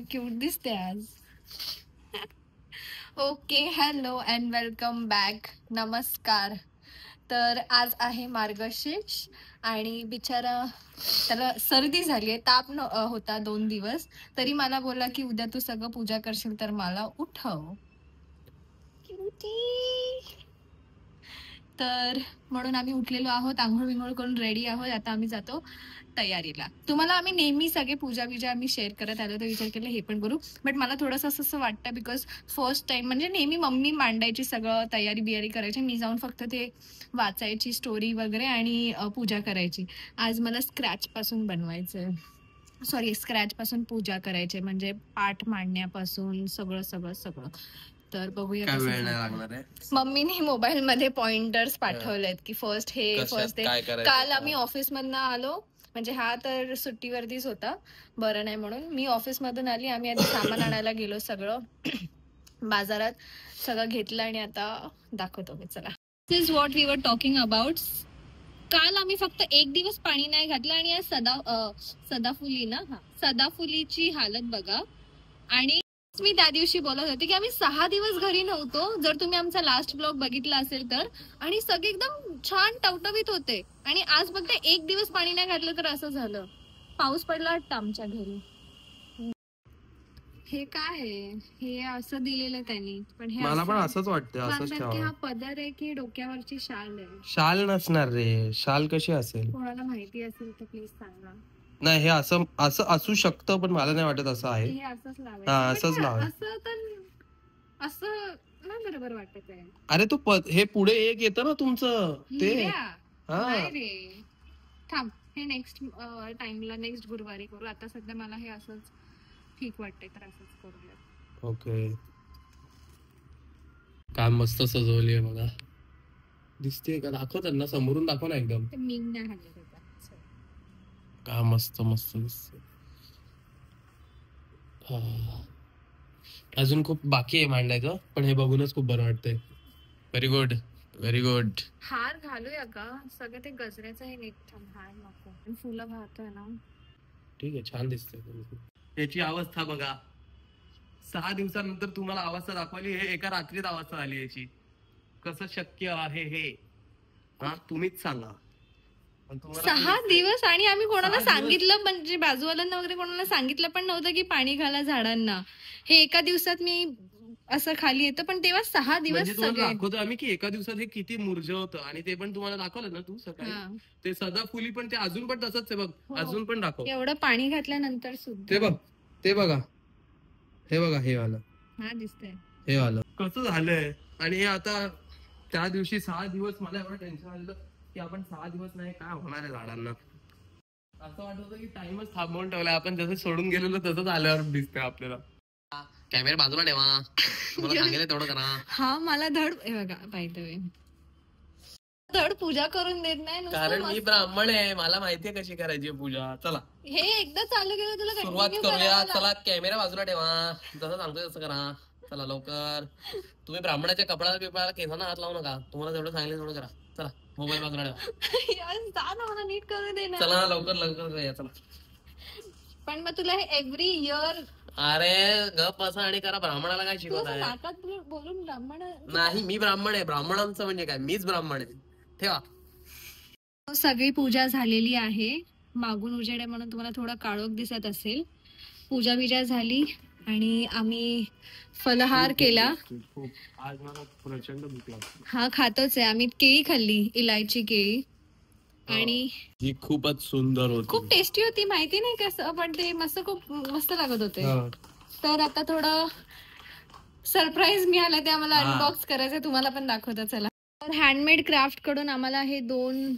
Cute दिसते आज. Okay, hello and welcome back. नमस्कार. तर आज आहे मार्गशीर्ष आणि बिचारा त्याला सर्दी झाली आहे, ताप होता 2 दिवस. तरी मला बोलला की उद्या तू सगळं पूजा करशील तर मला उठव. तर म्हणून आम्ही उठलेलो आहोत, आंघोळ विंघोळ करून रेडी आहोत. आता आम्ही जातो तयारीला. तुम्हाला आम्ही नेहमी सगळे पूजा बिजा आम्ही शेअर करत आलो, तर विचार केला हे पण करू. बट मला थोडंसं असं वाटतं बिकॉज फर्स्ट टाइम म्हणजे नेहमी मम्मी मांडायची सगळं तयारी बियारी करायची, मी जाऊन फक्त ते वाचायची स्टोरी वगैरे आणि पूजा करायची. आज मला स्क्रॅच पासून बनवायचंय, स्क्रॅच पासून पूजा करायची, म्हणजे पाठ मांडण्यापासून सगळं सगळं सगळं. तर बघूया काय वेळ नाही लागणार आहे. मम्मीने मोबाईल मध्ये पॉइंटर्स पाठवलेत की फर्स्ट हे फर्स्ट ते. काल आम्ही ऑफिस मधनं आलो, म्हणजे हा तर सुट्टीवरतीच होता, बरं नाही म्हणून. मी ऑफिस मधून आली, आम्ही आधी सामान आणायला गेलो, सगळं बाजारात सगळं घेतलं आणि आता दाखवतो मी. चला, this is what we are talking about. काल आम्ही फक्त 1 दिवस पाणी नाही घातलं आणि आज सदाफुली ना, सदाफुलीची हालत बघा. आणि मी त्या दिवशी बोलत होते की आम्ही 6 दिवस घरी नव्हतो, जर तुम्ही आमचा लास्ट ब्लॉग बघितला असेल तर. आणि सगळे एकदम छान टवटवीत होते आणि आज फक्त 1 दिवस पाणी नाही घातलं तर असं झालं. पाऊस पडला वाटतं आमच्या घरी. हे काय आहे, हे असं दिलेलं त्यांनी, पण हे मला पण असंच वाटतं. हा पदर आहे की डोक्यावरची शाल आहे? शाल नसणार रे, शाल कशी असेल? कोणाला माहिती असेल तर प्लीज सांगा. नाही, हे असं असं असू शकतं, पण मला नाही वाटत असं आहे. हे असंच लावायचं. हा, असंच लावायचं. असं तर असं नाही बरोबर वाटत आहे. अरे तू हे पुढे एक येतं ना तुमचं ते. नाही रे, थांब, हे नेक्स्ट टाइमला, नेक्स्ट गुरुवारी करू. आता सध्या मला हे असंच ठीक वाटतंय, तर असंच करूया. ओके. काय मस्त सजवली आहे बघा, दिसते का? दाखव त्यांना, समोरून दाखव ना एकदम. मी नाही हल्ले का मस्त मस्त दिसते. अजून खूप बाकी आहे मांडायचं, पण हे बघूनच खूप बरं वाटतंय. Very good, very good. हार घालूया का? सगळं ते गजऱ्याचं हे नीट, हार नको, फुलं घालतोय ना. ठीक आहे, छान दिसतंय. याची अवस्था बघा, 6 दिवसानंतर तुम्हाला अवस्था दाखवली, हे एका रात्रीत अवस्था झाली याची. कसं शक्य आहे हे? हा, तुम्हीच सांगा. 6 दिवस आणि आम्ही कोणाला सांगितलं, म्हणजे बाजूवाल्यांना वगैरे कोणाला सांगितलं पण नव्हतं की पाणी घाला झाडांना. हे एका दिवसात मी असं खाली येतं, पण तेव्हा 6 दिवस सगळे दाखवतो आम्ही की एका दिवसात हे किती मुरझळतं. आणि ते पण तुम्हाला दाखवलं ना तू सकाळी, ते सदाफुली पण ते अजून पण तसंच आहे बघ. अजून पण दाखव, एवढं पाणी घातल्यानंतर सुद्धा. ते बघ, ते बघा, हे बघा, हे वाला. हा दिसतंय, हे वाला कसं झालंय. आणि हे आता त्या दिवशी 6 दिवस मला एवढं टेन्शन आलेलं की आपण 6 दिवस नाही, काय होणार आहे झाडांना. असं वाटत होतं की टाइमच थांबवून ठेवलाय आपण, जसं सोडून गेलेलो तसंच आल्यावर दिसतंय आपल्याला. कॅमेरा बाजूला ठेवा, तुम्हाला सांगितलं तेवढं करा. हा, मला धड हे बघा, पाहिजे धड पूजा करून देत नाही, कारण मी ब्राह्मण आहे, मला माहितीये कशी करायची पूजा. चला, हे एकदा चालू केलं तुला सुरुवात करूया. चला, कॅमेरा बाजूला ठेवा, जसं सांगतोय तसं करा. चला लवकर. तुम्ही ब्राह्मणाच्या कपड्याला बिपड्याला केसांना हात लावू नका, तुम्हाला जेवढं सांगितलं तेवढं करा. चला, मोबाईल बाजूला ठेवा. नीट करू दे ना. चला लवकर लवकर, चला. पण मग तुला हे एव्हरी इयर, अरे गप बसा आणि करा. ब्राह्मणाला काय शिकवत आहे? नाकात बोलून ब्राह्मण नाही, मी ब्राह्मण आहे. ब्राह्मणांचं म्हणजे काय, मीच ब्राह्मण आहे. ठेवा. सगळी पूजा झालेली आहे. मागून उजेड आहे म्हणून तुम्हाला थोडा काळोख दिसत असेल. पूजा बिजा झाली आणि आम्ही फलहार केला. आज मला प्रचंड भूक लागली. हा, खातोच आहे आम्ही. केळी खाल्ली, इलायची केळी, आणि ही खूपच सुंदर होती, खूप टेस्टी होती. माहिती नाही कसं, पण ते मस्त, खूप मस्त लागत होते. तर आता थोडं सरप्राईज मिळालं, ते आम्हाला अनबॉक्स करायचं, तुम्हाला पण दाखवतो. चला, हँडमेड क्राफ्ट कडून आम्हाला हे 2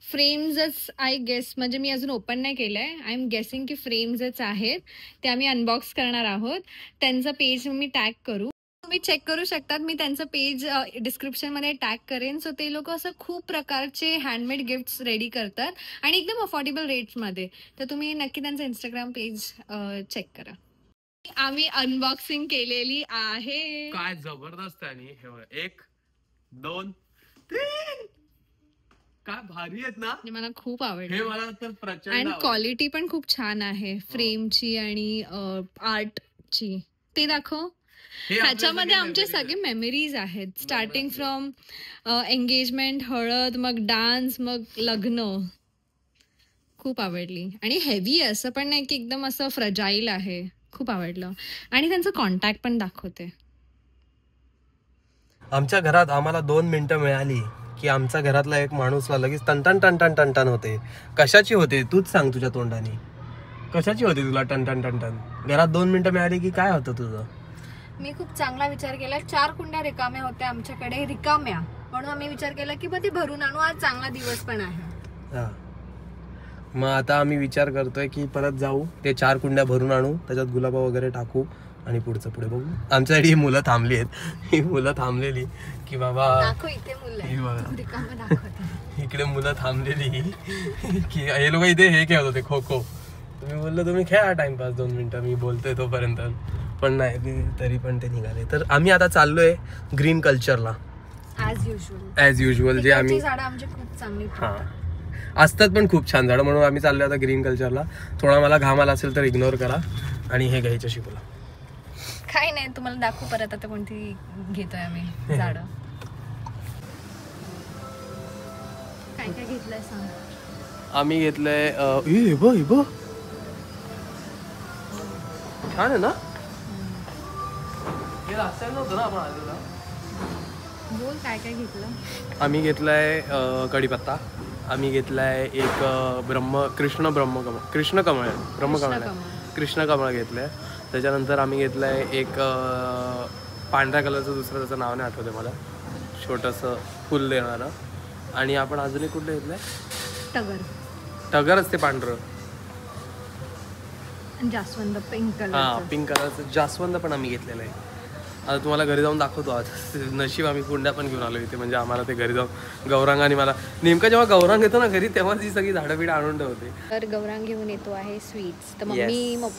फ्रेम्सच, आय गेस, म्हणजे मी अजून ओपन नाही केलंय, आय एम गेसिंग की फ्रेम्सच आहेत, ते आम्ही अनबॉक्स करणार आहोत. त्यांचं पेज मी टॅग करू, तुम्ही चेक करू शकतात. मी त्यांचं पेज डिस्क्रिप्शन मध्ये टॅग करेन. सो ते लोक असं खूप प्रकारचे हँडमेड गिफ्ट्स रेडी करतात आणि एकदम अफोर्डेबल रेट्स मध्ये. तर तुम्ही नक्की त्यांचं इंस्टाग्राम पेज चेक करा. आम्ही अनबॉक्सिंग केलेली आहे. काय जबरदस्त आहे. 1 2 3 काय भारी आहेत ना, मला खूप हे आवडलं. मला तर प्रचंड आणि आवडलं. क्वालिटी पण खूप छान आहे फ्रेमची आणि आर्टची. ते दाखव. हे ह्याच्यामध्ये आपल्या आमचे सगळे सगळे मेमरीज आहेत, स्टार्टिंग फ्रॉम एंगेजमेंट, हळद, मग डान्स, मग लग्न. खूप आवडली. आणि हेवी आहे, असं पण नाही की एकदम असं फ्रजाईल आहे. खूप आवडलं. आणि त्यांचं कॉन्टॅक्ट पण दाखवते. आमच्या घरात आम्हाला 2 मिनिटं मिळाली की आमच्या घरातला एक माणूसला लगेच टनटन टनटन टनटन होते. कशाची होते तूच सांग तुझ्या तोंडाने, कशाची होते तुला टनटन टनटन? घरात 2 मिनिटं मिळाली की काय होतं तुझं? मी खूप चांगला विचार केला. 4 कुंड्या रिकाम्या होत्या आमच्याकडे, रिकाम्या, म्हणून आम्ही विचार केला की मग ते भरून आणू. आज चांगला दिवस पण आहे. हा, मग आता आम्ही विचार करतोय की परत जाऊ, ते 4 कुंड्या भरून आणू, त्याच्यात गुलाबा वगैरे टाकू आणि पुढचं पुढे बघू. आमच्यासाठी ही मुलं थांबली आहेत, ही मुलं थांबलेली की बाबा इथे हे बघा. दाखवते. इकडे मुलं थांबलेली की हे लोक इथे हे खेळत होते खो खो. तुम्ही बोललो तुम्ही खेळा टाइमपास 2 मिनिटं, मी बोलतोय तोपर्यंत. पण नाही, तरी पण ते निघाले. तर आम्ही आता चाललोय ग्रीन कल्चरला ॲज युजल. जे आम्ही झाडं आमची खूप चांगली हा असतात पण खूप छान झाडं, म्हणून आम्ही चाललोय आता ग्रीन कल्चरला. थोडा मला घाम आला असेल तर इग्नोर करा. आणि हे घ्यायचं शिकवलं. काही नाही, तुम्हाला दाखवू परत आता कोणती घेतोय आम्ही झाडं. काय काय घेतलंय सांग. आम्ही घेतलंय छान आहे ना, हे रस्त्यात नव्हतं ना आपण आलेला. बोल काय काय घेतलं. आम्ही घेतलाय कढीपत्ता. आम्ही घेतलाय एक कृष्ण कमळ घेतलंय. त्याच्यानंतर आम्ही घेतलंय एक पांढऱ्या कलरचं, दुसरं त्याचं नाव नाही आठवते मला, छोटंसं फुल देणारं. आणि आपण अजून एक कुठलं घेतलंय, टगर असते पांढरं, जास्वंद पिंक कलर. हा, पिंक कलरचं जास्वंद पण आम्ही घेतलेलं आहे. आता तुम्हाला घरी जाऊन दाखवतो. आज नशीब आम्ही कुंड्या पण घेऊन आलो इथे, म्हणजे आम्हाला ते घरी जाऊन गौरांग, आणि मला नेमकं जेव्हा गौरांग येतो ना घरी तेव्हा ती सगळी झाडं बिडं आणून ठेवते. तर गौरांग घेऊन येतो आहे स्वीट्स. तर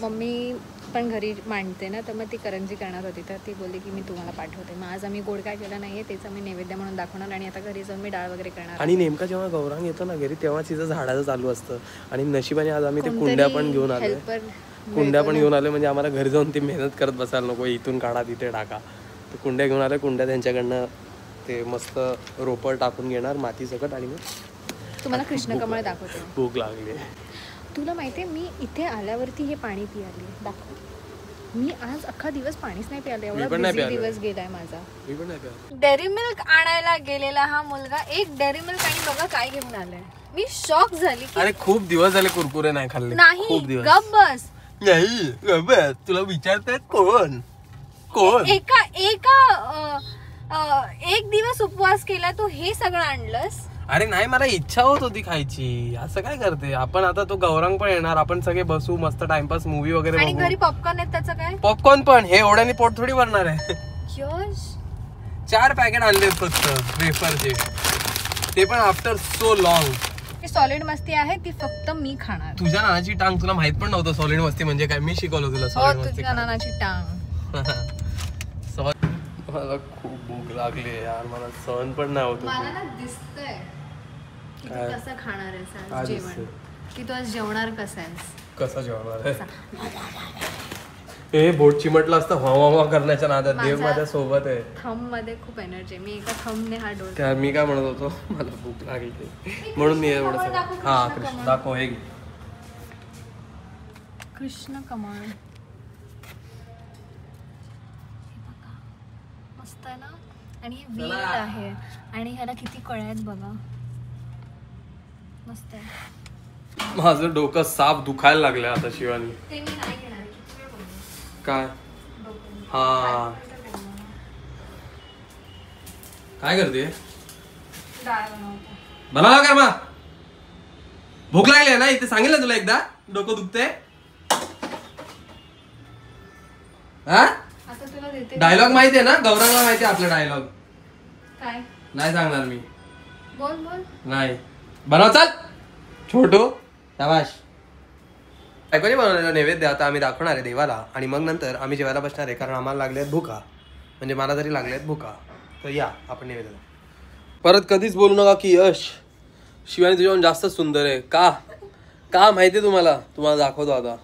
मम्मी पण घरी मांडते ना, तर मग ती करंजी करणार होती, तर ती बोलली की मी तुम्हाला पाठवते. मग आज आम्ही गोड काय केलं नाहीये, तेच आम्ही नैवेद्य म्हणून दाखवणार. आणि आता घरी जाऊन मी डाळ वगैरे करणार. आणि नेमका जेव्हा गौरांग येतो ना घरी तेव्हा तिचं झाडाचं चालू असतं. आणि नशिबाने आज आम्ही ते कुंड्या पण घेऊन आलो, म्हणजे आम्हाला घरी जाऊन ती मेहनत करत बसायला नको, इथून काढा तिथे टाका. तर कुंड्या घेऊन आले. कुंड्या त्यांच्याकडनं ते मस्त रोपं टाकून घेणार माती सकट. आणि मग तुम्हाला कृष्ण कमळ दाखवते. भूक लागली. तुला माहितीये मी इथे आल्यावरती हे पाणी पियाले. दाखव. मी आज अख्खा दिवस पाणीच नाही प्याले, एवढा बिझी दिवस गेलाय माझा. डेअरी मिल्क आणायला गेलेला हा मुलगा एक डेअरी मिल्क आणि बघा काय घेऊन आलाय. मी शॉक झाली. अरे खूप दिवस झाले कुरकुरे नाही खाल्ले. नाही, गप बस. नाही तुला विचारतायत कोण एका एक दिवस उपवास केला तू हे सगळं आणलंस. अरे नाही, मला इच्छा होत होती खायची. असं काय करते आपण. आता तो गौरांग पण येणार, आपण सगळे बसू मस्त टाइमपास, मूवी वगैरे. आणि घरी पॉपकॉर्न आहेत, त्याचं काय. पॉपकॉर्न पण हे ओढ्याने पोट थोडी भरणार आहे. 4 पॅकेट आणले फक्त वेफरचे, ते पण आफ्टर सो लॉंग. सॉलिड मस्ती आहे ती फक्त मी खाणार. तुझ्या नानाची टांग तुला माहित पण नव्हतं सॉलिड मस्ती म्हणजे काय. मी शिकवलं तुला सॉलिड मस्ती. तुझ्या नानाची टांग. मला खूप भूक लागली यार, मला सहन पण नाही होत. मला ना दिसतंय की तू कसं खाणार आहेस आज जेवण, की तू आज जेवणार कसं आहेस. कसं जेवणार आहे. हे बोट चिमटलं असतं हवा करण्याच्या नादात. देव माझ्या सोबत आहे. थंब मध्ये खूप एनर्जी. मी एका थंबने हा डोल. त्या मी काय म्हणत होतो, मला भूक लागली म्हणून मी एवढं सगळं. हा कृष्ण दाखव. हे कृष्ण कमळ मस्त आहे ना. आणि वेल आहे आणि ह्याला किती कळ्या आहेत बघा. मस्त आहे. माझं डोकं साफ दुखायला लागलं आता शिवानी. ते मी नाही घेणार. काय. हा काय करते. बनवा काय मग. भूक लागली ना. इथे सांगितलं तुला एकदा डोकं दुखते. डायलॉग माहितीये ना गौरांगला माहितीये आपला डायलॉग. काय नाही सांगणार मी. बोल नाही बनव चल छोटू. शाबाश. ऐकून बनवलेला नैवेद्य आता आम्ही दाखवणार आहे देवाला. आणि मग नंतर आम्ही जेवायला बसणार आहे, कारण आम्हाला लागले आहेत भुका. म्हणजे मला तरी लागले आहेत भुका. तर या आपण नैवेद्य. परत कधीच बोलू नका की यश शिवानी तुझ्याहून जास्त सुंदर आहे. का माहितीये तुम्हाला दाखवतो आता.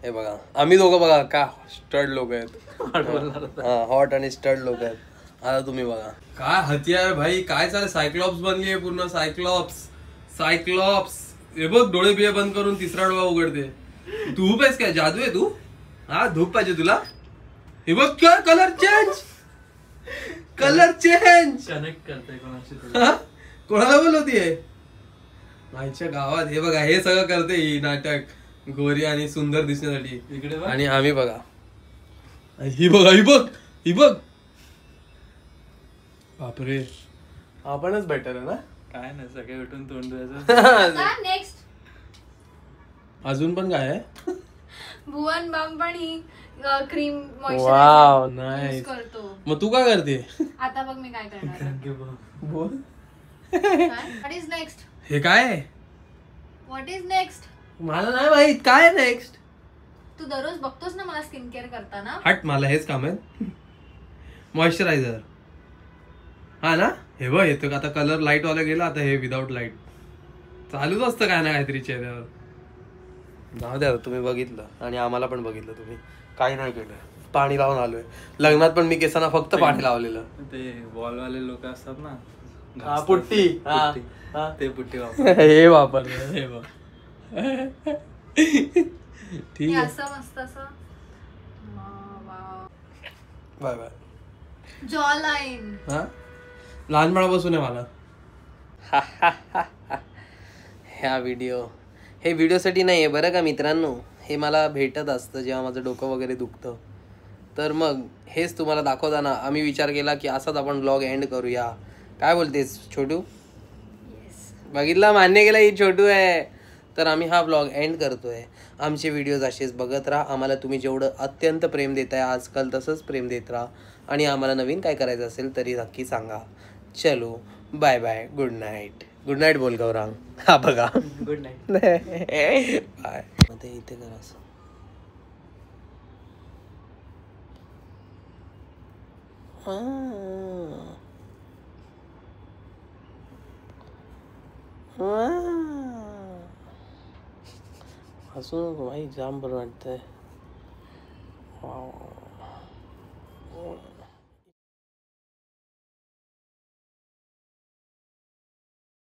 हे बघा आम्ही दोघं बघा का स्टड लोक आहेत. हॉट आणि स्टड लोक आहेत. आता तुम्ही बघा काय हत्यार भाई, काय चालेल. सायक्लॉप्स बनली आहे पूर्ण. सायक्लॉप्स हे बघ, डोळे बिळे बंद करून तिसरा डोळा उघडते. धूप आहेस काय, जादू आहे तू? हा धूप पाहिजे तुला. हे बघ काय कलर चेंज कनेक्ट करते कोणाला बोलवतीये आईच्या गावात. हे बघा हे सगळं करते ही नाटक, गोरी आणि सुंदर दिसण्यासाठी. इकडे आणि आम्ही बघा ही बघ बापरे, आपणच बेटर आहे ना. काय नाही, सगळे भेटून तोंड द्यायचं. नेक्स्ट अजून पण काय आहे. भुवन बाम पण ही क्रीम वाव मॉइश्चरायझर नाईस. करतो. मग तू काय करते. आता बघ मी काय करणार. बोल. What is next? हे काय आहे? What is next? मला नाही माहित काय नेक्स्ट. तू दररोज बघतोस ना मला स्किन केअर करताना. हट, मला हेच काम आहे. मॉइश्चरायझर हा ना. हे बघ येतो आता कलर लाईट वाला गेला. आता हे विदाउट लाईट चालूच असतं काय ना काहीतरी चेहऱ्यावर. जाऊ द्या, तुम्ही बघितलं आणि आम्हाला पण बघितलं. तुम्ही काही नाही केलं, पाणी लावून आलोय. लग्नात पण मी केसांना फक्त पाणी लावलेलं. ते वॉल वाले लोक असतात ना, पुट्टी ते पुट्टी वापर. हे वापर हे बघ. ठीक आहे, असं मस्त असं बाय बाय. जॉ लाईन हा लहानपणापासून आहे मला. हे व्हिडिओसाठी नाही आहे बरं का मित्रांनो. हे मला भेटत असतं जेव्हा माझं डोकं वगैरे दुखतं. तर मग हेच तुम्हाला दाखवताना आम्ही विचार केला की असाच आपण ब्लॉग एंड करूया. काय बोलतेस छोटू? बघितला, मान्य केला, ही छोटू आहे. तर आम्ही हा ब्लॉग एंड करतोय. आमचे व्हिडिओज असेच बघत राहा. आम्हाला तुम्ही जेवढं अत्यंत प्रेम देताय आजकाल तसंच प्रेम देत राहा. आणि आम्हाला नवीन काय करायचं असेल तरी नक्की सांगा. चलो bye bye, good night. Good night बोल गौरांग. हा बघा गुड नाईट. बाय. ते इथे कर असं. हसू नको भाई, जाम बरं वाटतंय.